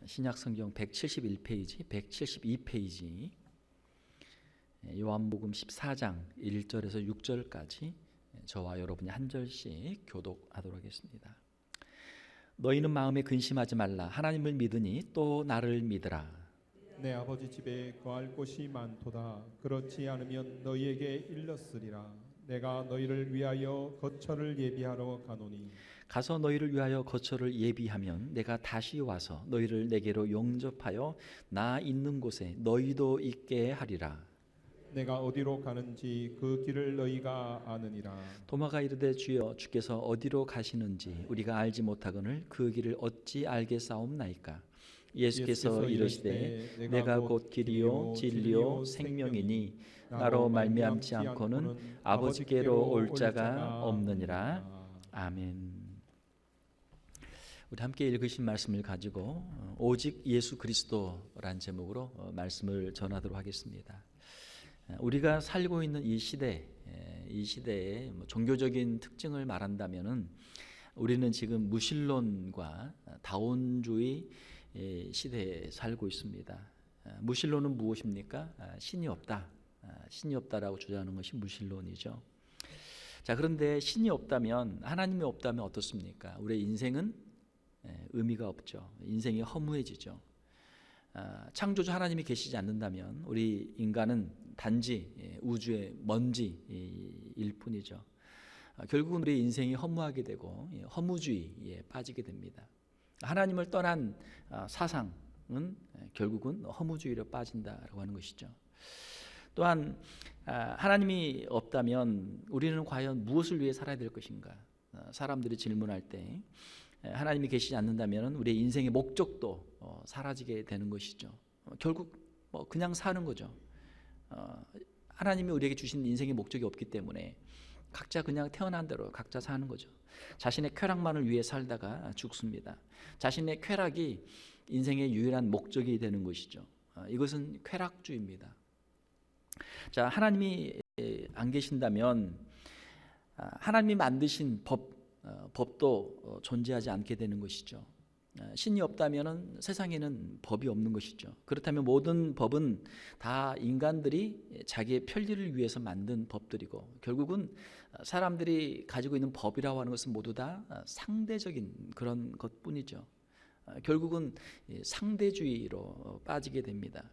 신약성경 171페이지, 172페이지 요한복음 14장 1절에서 6절까지 저와 여러분이 한 절씩 교독하도록 하겠습니다. 너희는 마음에 근심하지 말라. 하나님을 믿으니 또 나를 믿으라. 내 아버지 집에 거할 곳이 많도다. 그렇지 않으면 너희에게 일렀으리라. 내가 너희를 위하여 거처를 예비하러 가노니 가서 너희를 위하여 거처를 예비하면 내가 다시 와서 너희를 내게로 용접하여 나 있는 곳에 너희도 있게 하리라. 내가 어디로 가는지 그 길을 너희가 아느니라. 도마가 이르되 주여 주께서 어디로 가시는지 우리가 알지 못하거늘 그 길을 어찌 알겠사옵나이까. 예수께서 이르시되 내가 곧 길이요 진리요 생명이니 나로 말미암지 않고는 아버지께로 올 자가 없느니라. 아멘. 우리 함께 읽으신 말씀을 가지고 오직 예수 그리스도란 제목으로 말씀을 전하도록 하겠습니다. 우리가 살고 있는 이 시대의 종교적인 특징을 말한다면은 우리는 지금 무신론과 다원주의 시대에 살고 있습니다. 무신론은 무엇입니까? 신이 없다. 신이 없다라고 주장하는 것이 무신론이죠. 자, 그런데 신이 없다면, 하나님이 없다면 어떻습니까? 우리의 인생은 의미가 없죠. 인생이 허무해지죠. 창조주 하나님이 계시지 않는다면 우리 인간은 단지 우주의 먼지일 뿐이죠. 결국은 우리 인생이 허무하게 되고 허무주의에 빠지게 됩니다. 하나님을 떠난 사상은 결국은 허무주의로 빠진다라고 하는 것이죠. 또한 하나님이 없다면 우리는 과연 무엇을 위해 살아야 될 것인가? 사람들이 질문할 때 하나님이 계시지 않는다면 우리의 인생의 목적도 사라지게 되는 것이죠. 결국 그냥 사는 거죠. 하나님이 우리에게 주신 인생의 목적이 없기 때문에 각자 그냥 태어난 대로 각자 사는 거죠. 자신의 쾌락만을 위해 살다가 죽습니다. 자신의 쾌락이 인생의 유일한 목적이 되는 것이죠. 이것은 쾌락주의입니다. 자, 하나님이 안 계신다면 하나님이 만드신 법도 존재하지 않게 되는 것이죠. 신이 없다면 세상에는 법이 없는 것이죠. 그렇다면 모든 법은 다 인간들이 자기의 편리를 위해서 만든 법들이고 결국은 사람들이 가지고 있는 법이라고 하는 것은 모두 다 상대적인 그런 것뿐이죠. 결국은 상대주의로 빠지게 됩니다.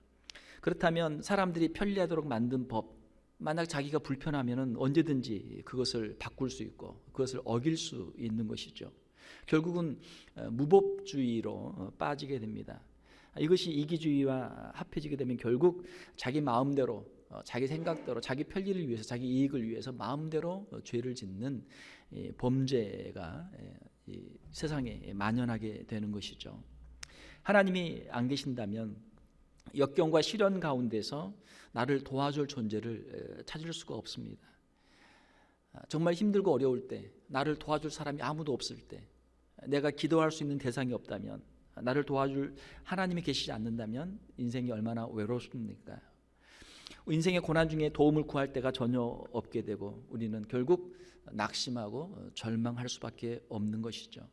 그렇다면 사람들이 편리하도록 만든 법, 만약 자기가 불편하면 언제든지 그것을 바꿀 수 있고 그것을 어길 수 있는 것이죠. 결국은 무법주의로 빠지게 됩니다. 이것이 이기주의와 합해지게 되면 결국 자기 마음대로, 자기 생각대로, 자기 편리를 위해서, 자기 이익을 위해서 마음대로 죄를 짓는 범죄가 세상에 만연하게 되는 것이죠. 하나님이 안 계신다면 역경과 시련 가운데서 나를 도와줄 존재를 찾을 수가 없습니다. 정말 힘들고 어려울 때, 나를 도와줄 사람이 아무도 없을 때, 내가 기도할 수 있는 대상이 없다면, 나를 도와줄 하나님이 계시지 않는다면 인생이 얼마나 외롭습니까? 인생의 고난 중에 도움을 구할 때가 전혀 없게 되고 우리는 결국 낙심하고 절망할 수밖에 없는 것이죠.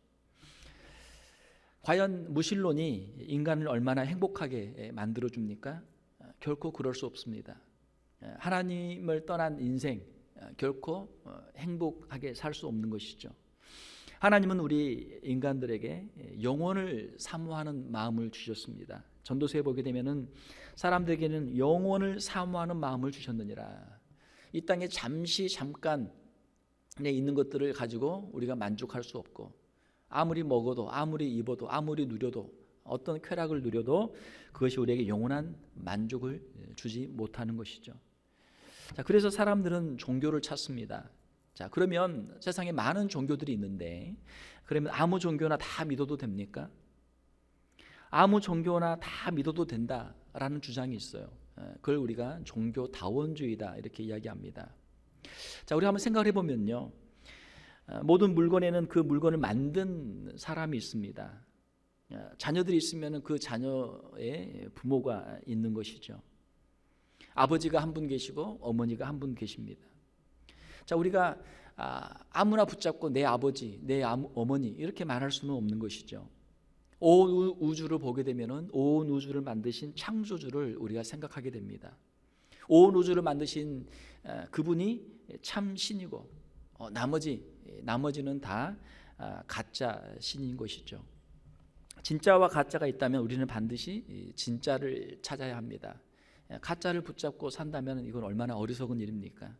과연 무신론이 인간을 얼마나 행복하게 만들어줍니까? 결코 그럴 수 없습니다. 하나님을 떠난 인생 결코 행복하게 살 수 없는 것이죠. 하나님은 우리 인간들에게 영원을 사모하는 마음을 주셨습니다. 전도서에 보게 되면은 사람들에게는 영원을 사모하는 마음을 주셨느니라. 이 땅에 잠깐에 있는 것들을 가지고 우리가 만족할 수 없고 아무리 먹어도 아무리 입어도 아무리 누려도 어떤 쾌락을 누려도 그것이 우리에게 영원한 만족을 주지 못하는 것이죠. 자, 그래서 사람들은 종교를 찾습니다. 자, 그러면 세상에 많은 종교들이 있는데 그러면 아무 종교나 다 믿어도 됩니까? 아무 종교나 다 믿어도 된다라는 주장이 있어요. 그걸 우리가 종교다원주의다 이렇게 이야기합니다. 자, 우리 한번 생각을 해보면요. 모든 물건에는 그 물건을 만든 사람이 있습니다. 자녀들이 있으면 그 자녀의 부모가 있는 것이죠. 아버지가 한 분 계시고 어머니가 한 분 계십니다. 자, 우리가 아무나 붙잡고 내 아버지, 내 어머니 이렇게 말할 수는 없는 것이죠. 온 우주를 보게 되면은 온 우주를 만드신 창조주를 우리가 생각하게 됩니다. 온 우주를 만드신 그분이 참 신이고 나머지는 다 가짜 신인 것이죠. 진짜와 가짜가 있다면 우리는 반드시 진짜를 찾아야 합니다. 가짜를 붙잡고 산다면 이건 얼마나 어리석은 일입니까?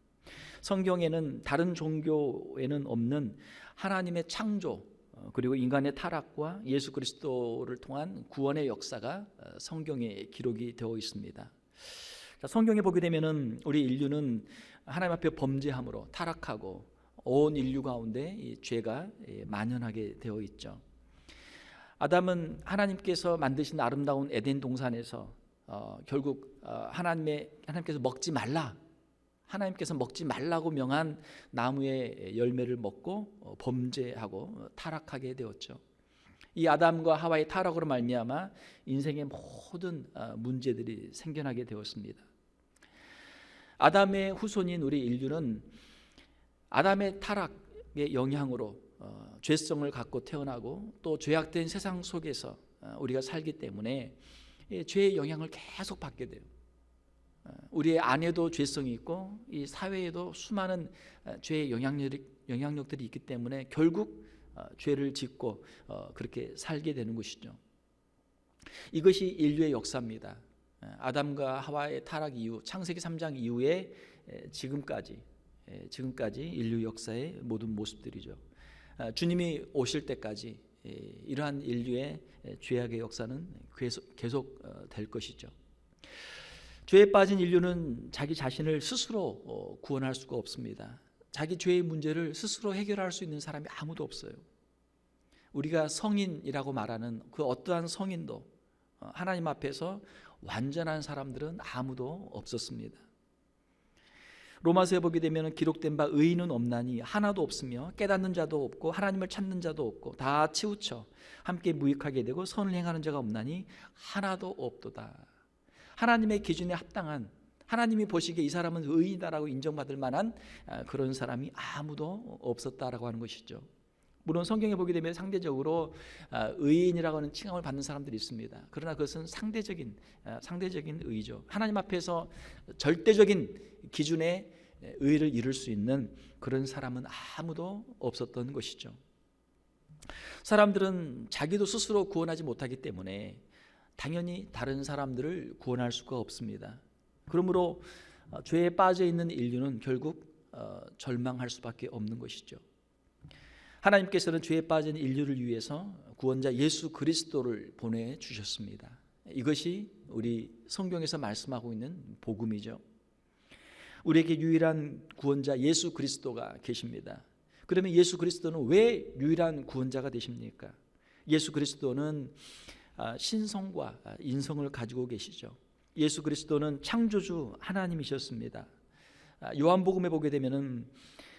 성경에는 다른 종교에는 없는 하나님의 창조 그리고 인간의 타락과 예수 그리스도를 통한 구원의 역사가 성경에 기록이 되어 있습니다. 성경에 보게 되면은 우리 인류는 하나님 앞에 범죄함으로 타락하고 온 인류 가운데 이 죄가 만연하게 되어 있죠. 아담은 하나님께서 만드신 아름다운 에덴 동산에서 결국 하나님께서 먹지 말라, 하나님께서 먹지 말라고 명한 나무의 열매를 먹고 범죄하고 타락하게 되었죠. 이 아담과 하와의 타락으로 말미암아 인생의 모든 문제들이 생겨나게 되었습니다. 아담의 후손인 우리 인류는 아담의 타락의 영향으로 죄성을 갖고 태어나고 또 죄악된 세상 속에서 우리가 살기 때문에 죄의 영향을 계속 받게 돼요. 우리의 안에도 죄성이 있고 이 사회에도 수많은 죄의 영향력들이 있기 때문에 결국 죄를 짓고 그렇게 살게 되는 것이죠. 이것이 인류의 역사입니다. 아담과 하와의 타락 이후 창세기 3장 이후에 지금까지 인류 역사의 모든 모습들이죠. 주님이 오실 때까지 이러한 인류의 죄악의 역사는 계속 될 것이죠. 죄에 빠진 인류는 자기 자신을 스스로 구원할 수가 없습니다. 자기 죄의 문제를 스스로 해결할 수 있는 사람이 아무도 없어요. 우리가 성인이라고 말하는 그 어떠한 성인도 하나님 앞에서 완전한 사람들은 아무도 없었습니다. 로마서에 보게 되면 기록된 바 의인은 없나니 하나도 없으며 깨닫는 자도 없고 하나님을 찾는 자도 없고 다 치우쳐 함께 무익하게 되고 선을 행하는 자가 없나니 하나도 없도다. 하나님의 기준에 합당한, 하나님이 보시기에 이 사람은 의인이다라고 인정받을 만한 그런 사람이 아무도 없었다라고 하는 것이죠. 물론 성경에 보게 되면 상대적으로 의인이라고 하는 칭함을 받는 사람들이 있습니다. 그러나 그것은 상대적인 의죠. 하나님 앞에서 절대적인 기준의 의를 이룰 수 있는 그런 사람은 아무도 없었던 것이죠. 사람들은 자기도 스스로 구원하지 못하기 때문에 당연히 다른 사람들을 구원할 수가 없습니다. 그러므로 죄에 빠져 있는 인류는 결국 절망할 수밖에 없는 것이죠. 하나님께서는 죄에 빠진 인류를 위해서 구원자 예수 그리스도를 보내주셨습니다. 이것이 우리 성경에서 말씀하고 있는 복음이죠. 우리에게 유일한 구원자 예수 그리스도가 계십니다. 그러면 예수 그리스도는 왜 유일한 구원자가 되십니까? 예수 그리스도는 신성과 인성을 가지고 계시죠. 예수 그리스도는 창조주 하나님이셨습니다. 요한복음에 보게 되면은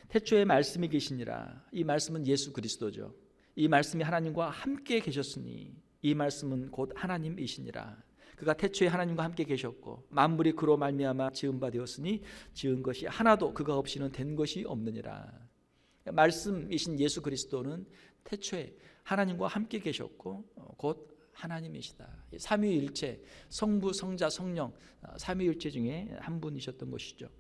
태초에 말씀이 계시니라. 이 말씀은 예수 그리스도죠. 이 말씀이 하나님과 함께 계셨으니 이 말씀은 곧 하나님이시니라. 그가 태초에 하나님과 함께 계셨고 만물이 그로 말미암아 지은 바 되었으니 지은 것이 하나도 그가 없이는 된 것이 없느니라. 말씀이신 예수 그리스도는 태초에 하나님과 함께 계셨고 곧 하나님이시다. 삼위일체, 성부, 성자, 성령 삼위일체 중에 한 분이셨던 것이죠.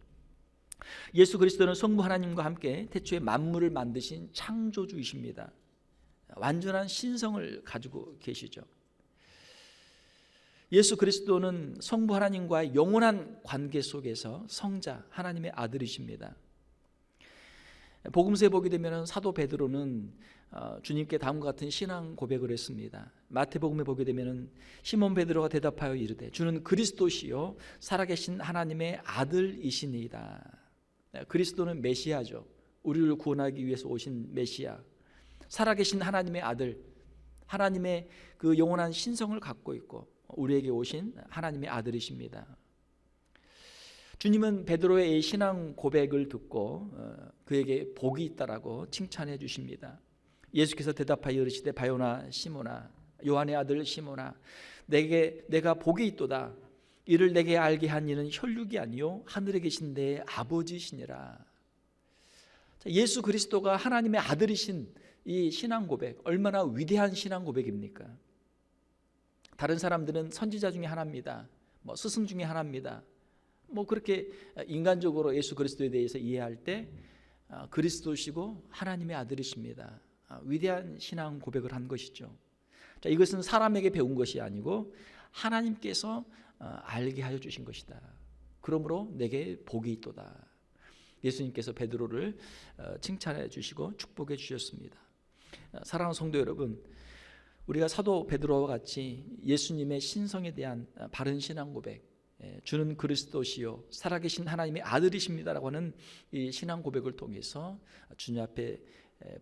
예수 그리스도는 성부 하나님과 함께 태초에 만물을 만드신 창조주이십니다. 완전한 신성을 가지고 계시죠. 예수 그리스도는 성부 하나님과의 영원한 관계 속에서 성자 하나님의 아들이십니다. 복음서에 보게 되면 사도 베드로는 주님께 다음과 같은 신앙 고백을 했습니다. 마태복음에 보게 되면 시몬 베드로가 대답하여 이르되 주는 그리스도시요 살아계신 하나님의 아들이시니이다. 그리스도는 메시아죠. 우리를 구원하기 위해서 오신 메시아, 살아계신 하나님의 아들, 하나님의 그 영원한 신성을 갖고 있고 우리에게 오신 하나님의 아들이십니다. 주님은 베드로의 신앙 고백을 듣고 그에게 복이 있다라고 칭찬해 주십니다. 예수께서 대답하여 이르시되 바요나 시모나 요한의 아들 시모나 내가 복이 있도다. 이를 내게 알게 한 이는 혈육이 아니요 하늘에 계신 내 아버지시니라. 예수 그리스도가 하나님의 아들이신 이 신앙 고백, 얼마나 위대한 신앙 고백입니까? 다른 사람들은 선지자 중에 하나입니다. 뭐 스승 중에 하나입니다. 뭐 그렇게 인간적으로 예수 그리스도에 대해서 이해할 때 그리스도시고 하나님의 아들이십니다. 위대한 신앙 고백을 한 것이죠. 자, 이것은 사람에게 배운 것이 아니고 하나님께서 알게 하여 주신 것이다. 그러므로 내게 복이 있도다. 예수님께서 베드로를 칭찬해 주시고 축복해 주셨습니다. 사랑하는 성도 여러분, 우리가 사도 베드로와 같이 예수님의 신성에 대한 바른 신앙 고백, 주는 그리스도시요 살아계신 하나님의 아들이십니다라고 하는 이 신앙 고백을 통해서 주님 앞에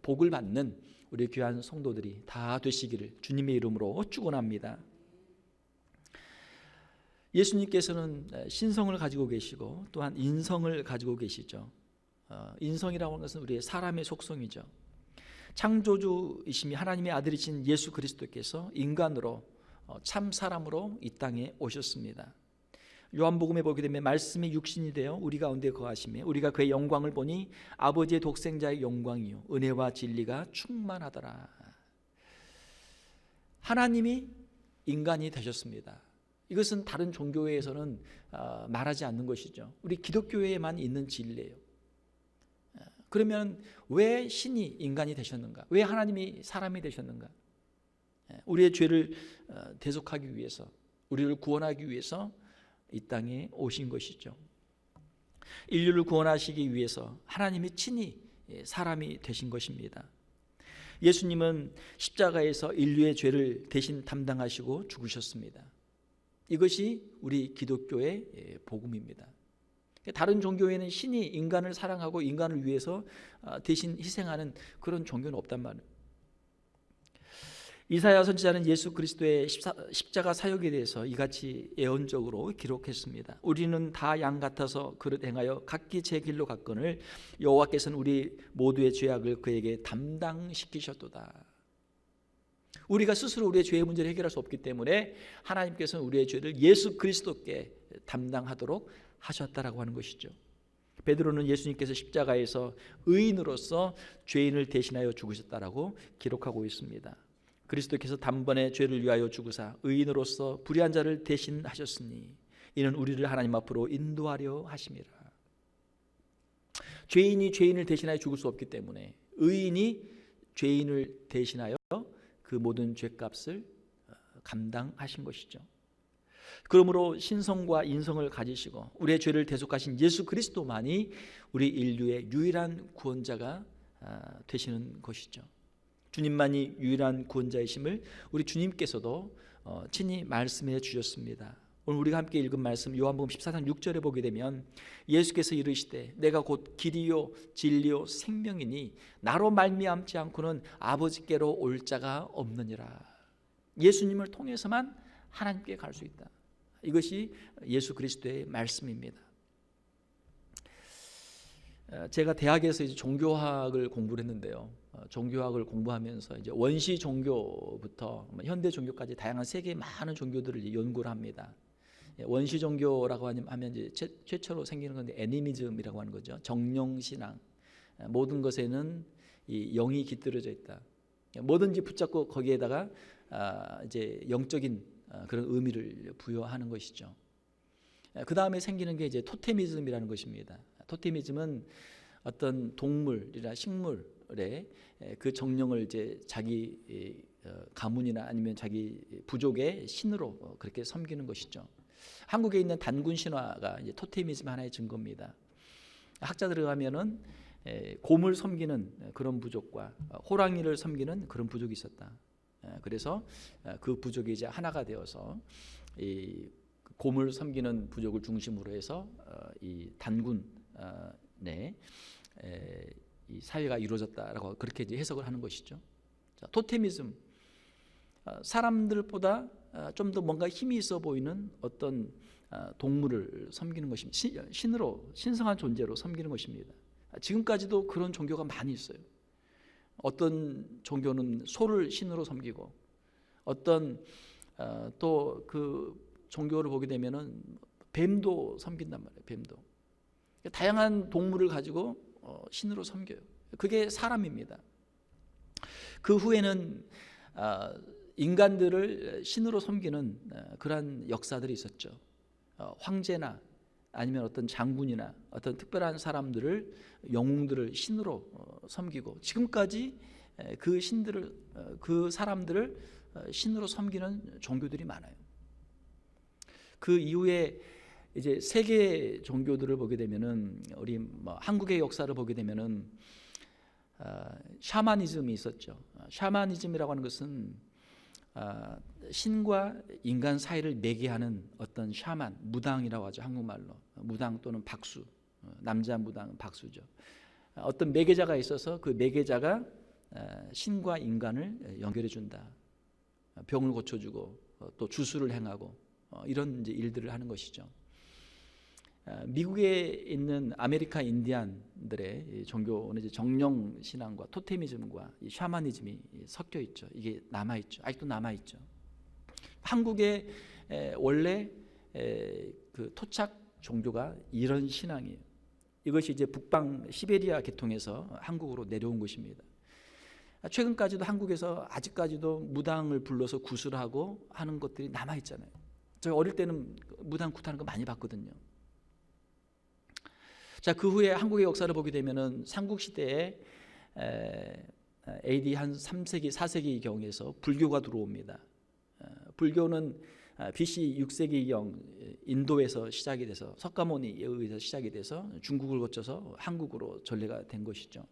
복을 받는 우리 귀한 성도들이 다 되시기를 주님의 이름으로 축원합니다. 예수님께서는 신성을 가지고 계시고 또한 인성을 가지고 계시죠. 인성이라고 하는 것은 우리의 사람의 속성이죠. 창조주이심이 하나님의 아들이신 예수 그리스도께서 인간으로 참 사람으로 이 땅에 오셨습니다. 요한복음에 보게 되면 말씀이 육신이 되어 우리 가운데 거하시며 우리가 그의 영광을 보니 아버지의 독생자의 영광이요 은혜와 진리가 충만하더라. 하나님이 인간이 되셨습니다. 이것은 다른 종교에서는 말하지 않는 것이죠. 우리 기독교에만 있는 진리예요. 그러면 왜 신이 인간이 되셨는가? 왜 하나님이 사람이 되셨는가? 우리의 죄를 대속하기 위해서, 우리를 구원하기 위해서 이 땅에 오신 것이죠. 인류를 구원하시기 위해서 하나님이 친히 사람이 되신 것입니다. 예수님은 십자가에서 인류의 죄를 대신 담당하시고 죽으셨습니다. 이것이 우리 기독교의 복음입니다. 다른 종교에는 신이 인간을 사랑하고 인간을 위해서 대신 희생하는 그런 종교는 없단 말이에요. 이사야 선지자는 예수 그리스도의 십자가 사역에 대해서 이같이 예언적으로 기록했습니다. 우리는 다 양 같아서 그릇 행하여 각기 제 길로 갔거늘 여호와께서는 우리 모두의 죄악을 그에게 담당시키셨도다. 우리가 스스로 우리의 죄의 문제를 해결할 수 없기 때문에 하나님께서는 우리의 죄를 예수 그리스도께 담당하도록 하셨다라고 하는 것이죠. 베드로는 예수님께서 십자가에서 의인으로서 죄인을 대신하여 죽으셨다라고 기록하고 있습니다. 그리스도께서 단번에 죄를 위하여 죽으사 의인으로서 불의한 자를 대신하셨으니 이는 우리를 하나님 앞으로 인도하려 하심이라. 죄인이 죄인을 대신하여 죽을 수 없기 때문에 의인이 죄인을 대신하여 그 모든 죄값을 감당하신 것이죠. 그러므로 신성과 인성을 가지시고 우리의 죄를 대속하신 예수 그리스도만이 우리 인류의 유일한 구원자가 되시는 것이죠. 주님만이 유일한 구원자이심을 우리 주님께서도 친히 말씀해 주셨습니다. 오늘 우리가 함께 읽은 말씀 요한복음 14장 6절에 보게 되면 예수께서 이르시되 내가 곧 길이요 진리요 생명이니 나로 말미암지 않고는 아버지께로 올 자가 없느니라. 예수님을 통해서만 하나님께 갈 수 있다. 이것이 예수 그리스도의 말씀입니다. 제가 대학에서 이제 종교학을 공부를 했는데요. 종교학을 공부하면서 이제 원시 종교부터 현대 종교까지 다양한 세계의 많은 종교들을 연구를 합니다. 원시 종교라고 하면 이제 최초로 생기는 건데 애니미즘이라고 하는 거죠. 정령 신앙. 모든 것에는 이 영이 깃들어져 있다. 뭐든지 붙잡고 거기에다가 이제 영적인 그런 의미를 부여하는 것이죠. 그 다음에 생기는 게 이제 토테미즘이라는 것입니다. 토테미즘은 어떤 동물이나 식물의 그 정령을 이제 자기 가문이나 아니면 자기 부족의 신으로 그렇게 섬기는 것이죠. 한국에 있는 단군 신화가 이제 토테미즘 하나의 증거입니다. 학자들에 의하면은 곰을 섬기는 그런 부족과 호랑이를 섬기는 그런 부족이 있었다. 그래서 그 부족이 이제 하나가 되어서 이 곰을 섬기는 부족을 중심으로 해서 이 단군 내 이 사회가 이루어졌다라고 그렇게 이제 해석을 하는 것이죠. 자, 토테미즘, 사람들보다 좀 더 뭔가 힘이 있어 보이는 어떤 동물을 섬기는 것입니다. 신으로 신성한 존재로 섬기는 것입니다. 지금까지도 그런 종교가 많이 있어요. 어떤 종교는 소를 신으로 섬기고 어떤 또 그 종교를 보게 되면은 뱀도 섬긴단 말이에요. 뱀도. 다양한 동물을 가지고 신으로 섬겨요. 그게 사람입니다. 그 후에는 인간들을 신으로 섬기는 그러한 역사들이 있었죠. 황제나 아니면 어떤 장군이나 어떤 특별한 사람들을 영웅들을 신으로 섬기고 지금까지 그 신들을 그 사람들을 신으로 섬기는 종교들이 많아요. 그 이후에 이제 세계 종교들을 보게 되면은 우리 뭐 한국의 역사를 보게 되면은 샤머니즘이 있었죠. 샤머니즘이라고 하는 것은 신과 인간 사이를 매개하는 어떤 샤만, 무당이라고 하죠. 한국말로 무당 또는 박수, 남자 무당은 박수죠. 어떤 매개자가 있어서 그 매개자가 신과 인간을 연결해 준다. 병을 고쳐주고 또 주술을 행하고 이런 이제 일들을 하는 것이죠. 미국에 있는 아메리카 인디안들의 종교는 이제 정령 신앙과 토테미즘과 이 샤머니즘이 섞여 있죠. 이게 남아 있죠. 아직도 남아 있죠. 한국의 원래 그 토착 종교가 이런 신앙이에요. 이것이 이제 북방 시베리아 계통에서 한국으로 내려온 것입니다. 최근까지도 한국에서 아직까지도 무당을 불러서 구슬하고 하는 것들이 남아 있잖아요. 저희 어릴 때는 무당 굿하는 거 많이 봤거든요. 자, 그 후에 한국의 역사를 보게 되면은 삼국 시대에 AD 한 3세기, 4세기 경에서 불교가 들어옵니다. 불교는 BC 6세기경 인도에서 시작이 돼서 석가모니에 의해서 시작이 돼서 중국을 거쳐서 한국으로 전래가 된 것이죠.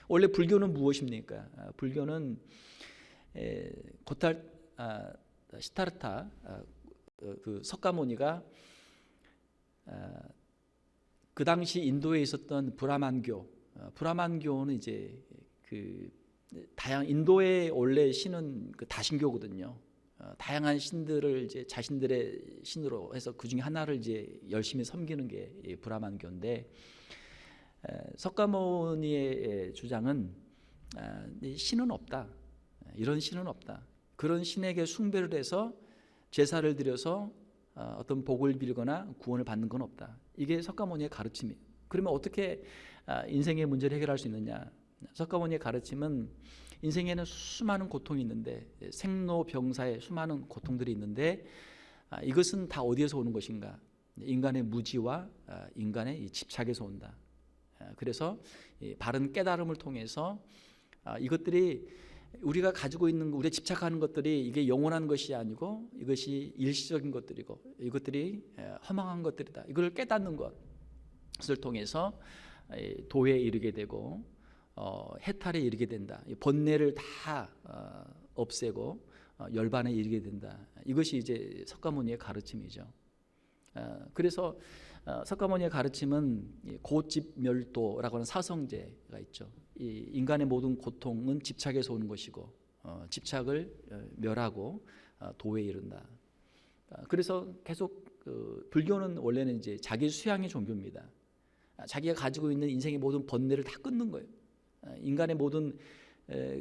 원래 불교는 무엇입니까? 불교는 시타르타 그 석가모니가 그 당시 인도에 있었던 브라만교는 이제 그 인도의 원래 신은 그 다신교거든요. 다양한 신들을 이제 자신들의 신으로 해서 그 중에 하나를 이제 열심히 섬기는 게 브라만교인데 석가모니의 주장은 신은 없다. 이런 신은 없다. 그런 신에게 숭배를 해서 제사를 드려서 어떤 복을 빌거나 구원을 받는 건 없다. 이게 석가모니의 가르침이에요. 그러면 어떻게 인생의 문제를 해결할 수 있느냐? 석가모니의 가르침은 인생에는 수많은 고통이 있는데 생로병사의 수많은 고통들이 있는데 이것은 다 어디에서 오는 것인가? 인간의 무지와 인간의 이 집착에서 온다. 그래서 바른 깨달음을 통해서 이것들이 우리가 가지고 있는 우리가 집착하는 것들이 이게 영원한 것이 아니고 이것이 일시적인 것들이고 이것들이 허망한 것들이다. 이걸 깨닫는 것을 통해서 도에 이르게 되고 해탈에 이르게 된다. 번뇌를 다 없애고 열반에 이르게 된다. 이것이 이제 석가모니의 가르침이죠. 그래서 석가모니의 가르침은 고집멸도라고 하는 사성제가 있죠. 이 인간의 모든 고통은 집착에서 오는 것이고 집착을 멸하고 도에 이른다. 그래서 계속 불교는 원래는 이제 자기 수양의 종교입니다. 자기가 가지고 있는 인생의 모든 번뇌를 다 끊는 거예요. 인간의 모든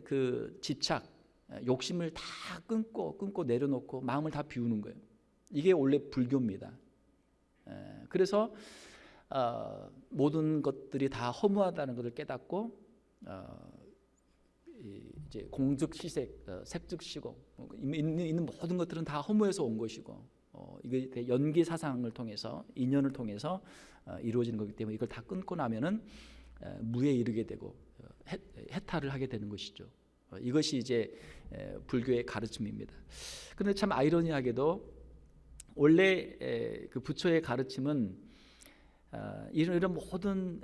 그 집착, 욕심을 다 끊고 내려놓고 마음을 다 비우는 거예요. 이게 원래 불교입니다. 그래서 모든 것들이 다 허무하다는 것을 깨닫고 이제 공즉시색, 색즉시공 있는 모든 것들은 다 허무해서 온 것이고 이게 연기 사상을 통해서 인연을 통해서 이루어지는 거기 때문에 이걸 다 끊고 나면은 무에 이르게 되고 해탈을 하게 되는 것이죠. 이것이 이제 불교의 가르침입니다. 그런데 참 아이러니하게도 원래 그 부처의 가르침은 이런 모든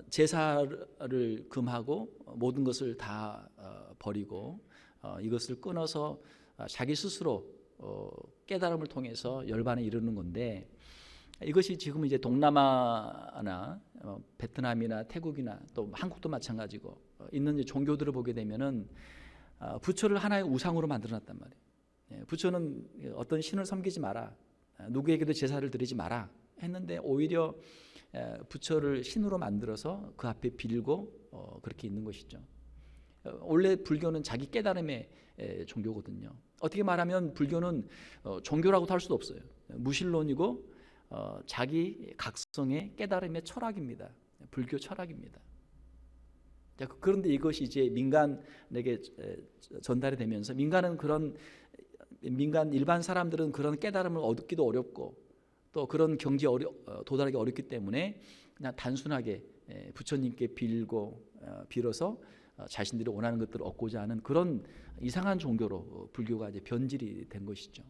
제사를 금하고 모든 것을 다 버리고 이것을 끊어서 자기 스스로 깨달음을 통해서 열반에 이르는 건데 이것이 지금 이제 동남아나 베트남이나 태국이나 또 한국도 마찬가지고 있는 종교들을 보게 되면은 부처를 하나의 우상으로 만들어놨단 말이에요. 부처는 어떤 신을 섬기지 마라, 누구에게도 제사를 드리지 마라 했는데 오히려 부처를 신으로 만들어서 그 앞에 빌고 그렇게 있는 것이죠. 원래 불교는 자기 깨달음의 종교거든요. 어떻게 말하면 불교는 종교라고도 할 수도 없어요. 무신론이고 자기 각성의 깨달음의 철학입니다. 불교 철학입니다. 자, 그런데 이것이 이제 민간에게 전달이 되면서 민간 일반 사람들은 그런 깨달음을 얻기도 어렵고 또 그런 경지에 도달하기 어렵기 때문에 그냥 단순하게 부처님께 빌어서 자신들이 원하는 것들을 얻고자 하는 그런 이상한 종교로 불교가 이제 변질이 된 것이죠.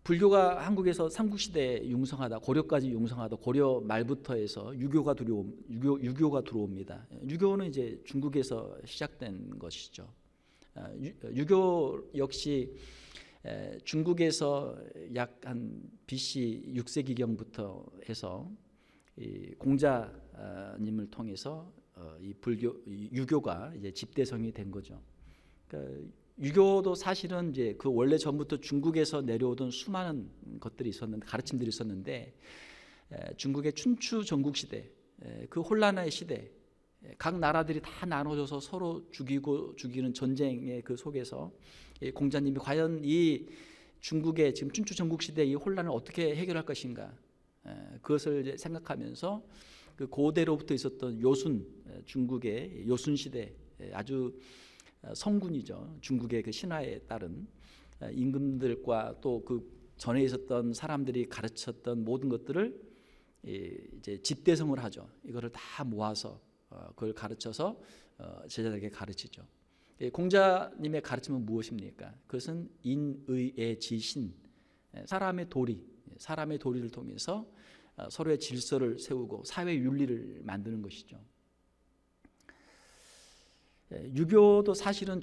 불교가 한국에서 삼국시대에 융성하다, 고려까지 융성하다, 고려 말부터 해서 유교가 들어옵니다. 유교는 이제 중국에서 시작된 것이죠. 유교 역시 중국에서 약 한 BC 6세기경부터 해서 이 공자님을 통해서 이 유교가 이제 집대성이 된 거죠. 그러니까 유교도 사실은 이제 그 원래 전부터 중국에서 내려오던 수많은 것들이 있었는데, 가르침들이 있었는데, 중국의 춘추 전국 시대, 그 혼란의 시대, 각 나라들이 다 나눠져서 서로 죽이는 전쟁의 그 속에서 공자님이 과연 이 중국의 지금 춘추 전국 시대의 이 혼란을 어떻게 해결할 것인가, 그것을 이제 생각하면서 그 고대로부터 있었던 중국의 요순 시대, 아주 성군이죠. 중국의 그 신화에 따른 임금들과 또 그 전에 있었던 사람들이 가르쳤던 모든 것들을 이제 집대성을 하죠. 이거를 다 모아서 그걸 가르쳐서 제자들에게 가르치죠. 공자님의 가르침은 무엇입니까? 그것은 인의의 지신, 사람의 도리를 통해서 서로의 질서를 세우고 사회 윤리를 만드는 것이죠. 유교도 사실은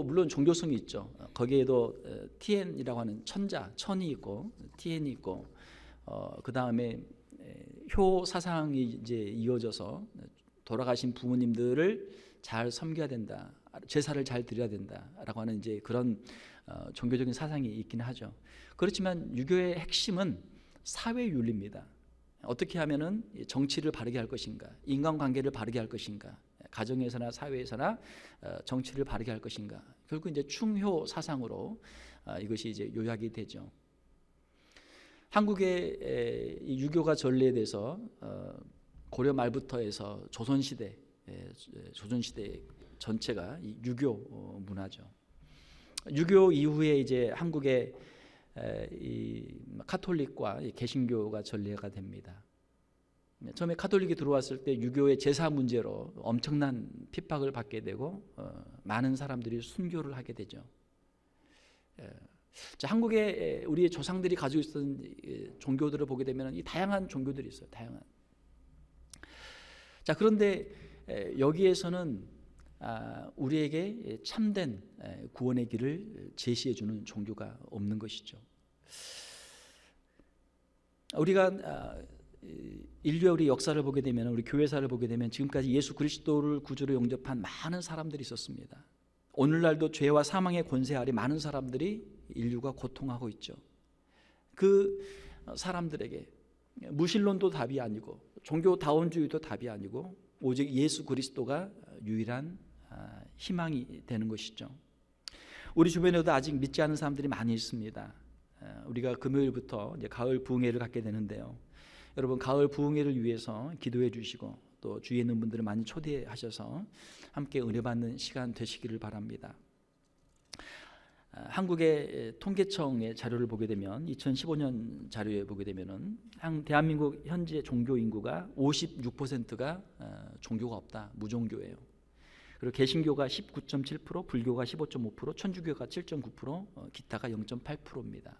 물론 종교성이 있죠. 거기에도 티엔이라고 하는 천이 있고 티엔이 있고, 그 다음에 효 사상이 이제 이어져서 돌아가신 부모님들을 잘 섬겨야 된다, 제사를 잘 드려야 된다라고 하는 이제 그런 종교적인 사상이 있긴 하죠. 그렇지만 유교의 핵심은 사회 윤리입니다. 어떻게 하면은 정치를 바르게 할 것인가, 인간관계를 바르게 할 것인가, 가정에서나 사회에서나 정치를 바르게 할 것인가. 결국 이제 충효 사상으로 이것이 이제 요약이 되죠. 한국의 이 유교가 전래돼서 고려 말부터 해서 조선시대 전체가 이 유교 문화죠. 유교 이후에 이제 한국의 이 카톨릭과 개신교가 전례가 됩니다. 처음에 카톨릭이 들어왔을 때 유교의 제사 문제로 엄청난 핍박을 받게 되고 많은 사람들이 순교를 하게 되죠. 자, 한국의 우리의 조상들이 가지고 있었던 종교들을 보게 되면 이 다양한 종교들이 있어요. 다양한. 자, 그런데 여기에서는 우리에게 참된 구원의 길을 제시해 주는 종교가 없는 것이죠. 우리가 인류의 우리 역사를 보게 되면, 우리 교회사를 보게 되면 지금까지 예수 그리스도를 구주로 영접한 많은 사람들이 있었습니다. 오늘날도 죄와 사망의 권세 아래 많은 사람들이 인류가 고통하고 있죠. 그 사람들에게 무신론도 답이 아니고 종교다원주의도 답이 아니고 오직 예수 그리스도가 유일한 희망이 되는 것이죠. 우리 주변에도 아직 믿지 않은 사람들이 많이 있습니다. 우리가 금요일부터 이제 가을 부흥회를 갖게 되는데요. 여러분, 가을 부흥회를 위해서 기도해 주시고 또 주위에 있는 분들을 많이 초대하셔서 함께 은혜 받는 시간 되시기를 바랍니다. 한국의 통계청의 자료를 보게 되면 2015년 자료에 보게 되면은 대한민국 현재 종교 인구가 56%가 종교가 없다, 무종교예요. 그리고 개신교가 19.7%, 불교가 15.5%, 천주교가 7.9%, 기타가 0.8%입니다.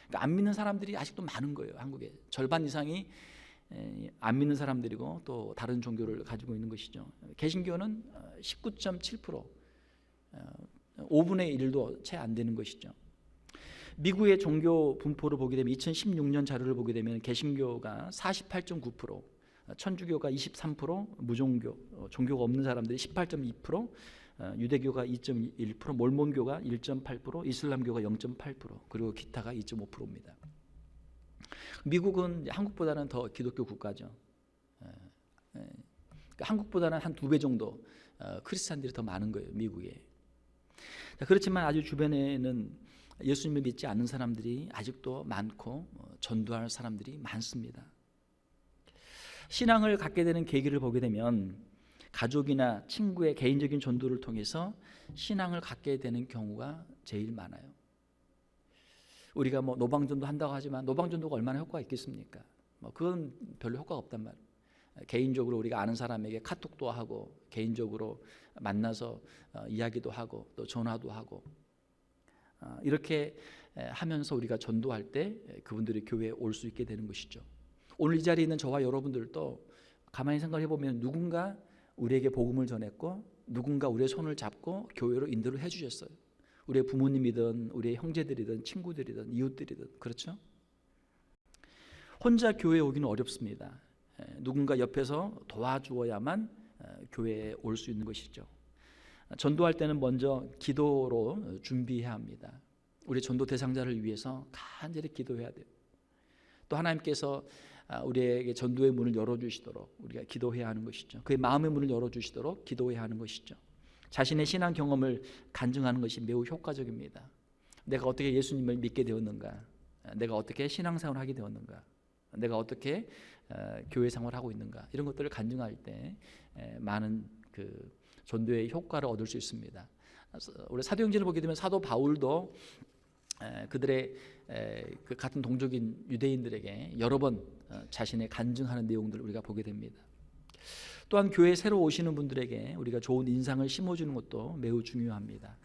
그러니까 안 믿는 사람들이 아직도 많은 거예요. 한국에 절반 이상이 안 믿는 사람들이고 또 다른 종교를 가지고 있는 것이죠. 개신교는 19.7%, 5분의 1도 채 안 되는 것이죠. 미국의 종교 분포를 보게 되면 2016년 자료를 보게 되면 개신교가 48.9%, 천주교가 23%, 무종교, 종교가 없는 사람들이 18.2%, 유대교가 2.1%, 몰몬교가 1.8%, 이슬람교가 0.8%, 그리고 기타가 2.5%입니다. 미국은 한국보다는 더 기독교 국가죠. 그러니까 한국보다는 한 2배 정도 크리스찬들이 더 많은 거예요, 미국에. 그렇지만 아주 주변에는 예수님을 믿지 않는 사람들이 아직도 많고 전도할 사람들이 많습니다. 신앙을 갖게 되는 계기를 보게 되면 가족이나 친구의 개인적인 전도를 통해서 신앙을 갖게 되는 경우가 제일 많아요. 우리가 뭐 노방전도 한다고 하지만 노방전도가 얼마나 효과가 있겠습니까? 그건 별로 효과가 없단 말이에요. 개인적으로 우리가 아는 사람에게 카톡도 하고 개인적으로 만나서 이야기도 하고 또 전화도 하고 이렇게 하면서 우리가 전도할 때 그분들이 교회에 올 수 있게 되는 것이죠. 오늘 이 자리에 있는 저와 여러분들도 가만히 생각해 보면 누군가 우리에게 복음을 전했고 누군가 우리의 손을 잡고 교회로 인도를 해주셨어요. 우리의 부모님이든 우리의 형제들이든 친구들이든 이웃들이든 그렇죠? 혼자 교회에 오기는 어렵습니다. 누군가 옆에서 도와주어야만 교회에 올 수 있는 것이죠. 전도할 때는 먼저 기도로 준비해야 합니다. 우리 전도 대상자를 위해서 간절히 기도해야 돼요. 또 하나님께서 우리에게 전도의 문을 열어주시도록 우리가 기도해야 하는 것이죠. 그의 마음의 문을 열어주시도록 기도해야 하는 것이죠. 자신의 신앙 경험을 간증하는 것이 매우 효과적입니다. 내가 어떻게 예수님을 믿게 되었는가, 내가 어떻게 신앙생활을 하게 되었는가, 내가 어떻게 교회 생활을 하고 있는가, 이런 것들을 간증할 때 많은 그 전도의 효과를 얻을 수 있습니다. 우리 사도행전을 보게 되면 사도 바울도 그들의 그 같은 동족인 유대인들에게 여러 번 자신의 간증하는 내용들을 우리가 보게 됩니다. 또한 교회에 새로 오시는 분들에게 우리가 좋은 인상을 심어주는 것도 매우 중요합니다.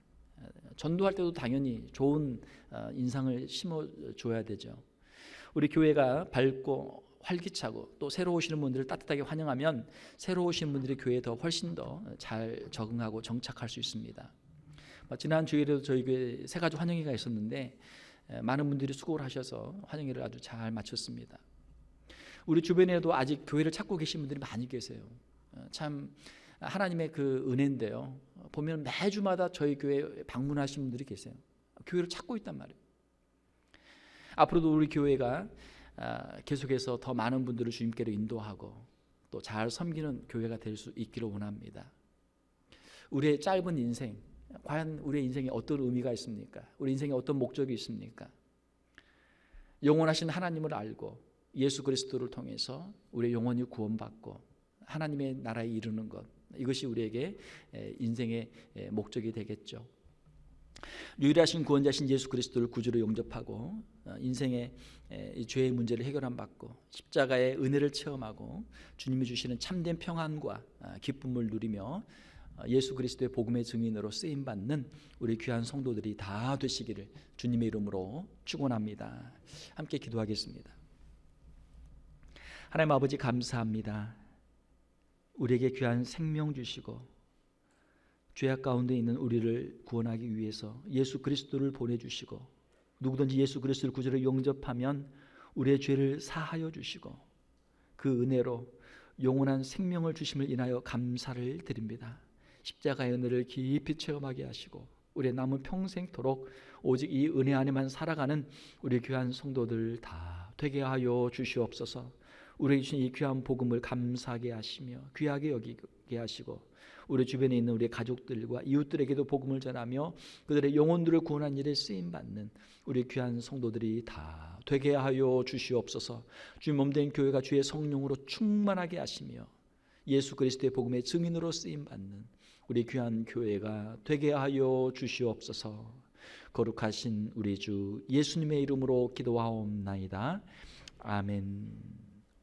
전도할 때도 당연히 좋은 인상을 심어줘야 되죠. 우리 교회가 밝고 활기차고 또 새로 오시는 분들을 따뜻하게 환영하면 새로 오시는 분들이 교회에 더 훨씬 더 잘 적응하고 정착할 수 있습니다. 지난 주일에도 저희 교회 새 가족 환영회가 있었는데 많은 분들이 수고를 하셔서 환영회를 아주 잘 마쳤습니다. 우리 주변에도 아직 교회를 찾고 계신 분들이 많이 계세요. 참 하나님의 그 은혜인데요. 보면 매주마다 저희 교회에 방문하시는 분들이 계세요. 교회를 찾고 있단 말이에요. 앞으로도 우리 교회가 계속해서 더 많은 분들을 주님께로 인도하고 또 잘 섬기는 교회가 될 수 있기를 원합니다. 우리의 짧은 인생, 과연 우리의 인생에 어떤 의미가 있습니까? 우리 인생에 어떤 목적이 있습니까? 영원하신 하나님을 알고 예수 그리스도를 통해서 우리의 영혼이 구원받고 하나님의 나라에 이르는 것, 이것이 우리에게 인생의 목적이 되겠죠. 유일하신 구원자신 예수 그리스도를 구주로 영접하고 인생의 죄의 문제를 해결함 받고 십자가의 은혜를 체험하고 주님이 주시는 참된 평안과 기쁨을 누리며 예수 그리스도의 복음의 증인으로 쓰임 받는 우리 귀한 성도들이 다 되시기를 주님의 이름으로 축원합니다. 함께 기도하겠습니다. 하나님 아버지 감사합니다. 우리에게 귀한 생명 주시고 죄악 가운데 있는 우리를 구원하기 위해서 예수 그리스도를 보내주시고 누구든지 예수 그리스도를 구주로 영접하면 우리의 죄를 사하여 주시고 그 은혜로 영원한 생명을 주심을 인하여 감사를 드립니다. 십자가의 은혜를 깊이 체험하게 하시고 우리의 남은 평생토록 오직 이 은혜 안에만 살아가는 우리 귀한 성도들 다 되게 하여 주시옵소서. 우리에게 주신 이 귀한 복음을 감사하게 하시며 귀하게 여기게 하시고 우리 주변에 있는 우리 가족들과 이웃들에게도 복음을 전하며 그들의 영혼들을 구원한 일에 쓰임받는 우리 귀한 성도들이 다 되게 하여 주시옵소서. 주의 몸된 교회가 주의 성령으로 충만하게 하시며 예수 그리스도의 복음의 증인으로 쓰임받는 우리 귀한 교회가 되게 하여 주시옵소서. 거룩하신 우리 주 예수님의 이름으로 기도하옵나이다. 아멘.